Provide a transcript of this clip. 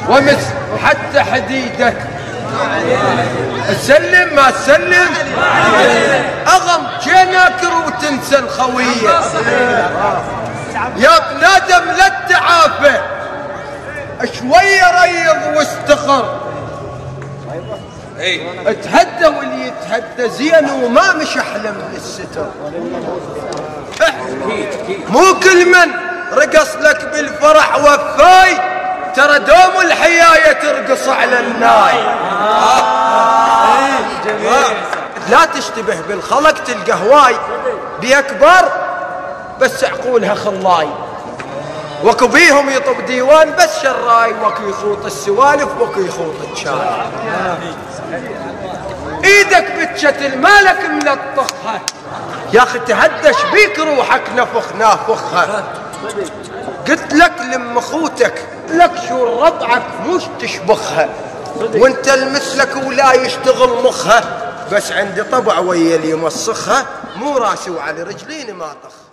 ومس حتى حديدك. تسلم ما تسلم أغم جيناكر وتنسى الخوية. يا ابن آدم لا تعافى شوية ريض واستخر. اتهدى واللي يتهدى زين وما مش أحلى من الستر. مو كل من رقص لك بالفرح وفاي ترى دوم الحياية ترقص على الناي. لا تشتبه بالخلق تلقى هواي بيكبر بس عقولها خلاي. وكو بيهم يطب ديوان بس شراي وكو يخوط السوالف وكو يخوط الشاي. ايدك بتشتل مالك ملطخها يا اخي تهدش بيك روحك نافخها. قلت لك لم اخوتك لك شو ربعك مش تشبخها وانت المثلك ولا يشتغل مخها. بس عندي طبع ويا اللي يمسخها مو راسي وعلى رجليني ما طخ.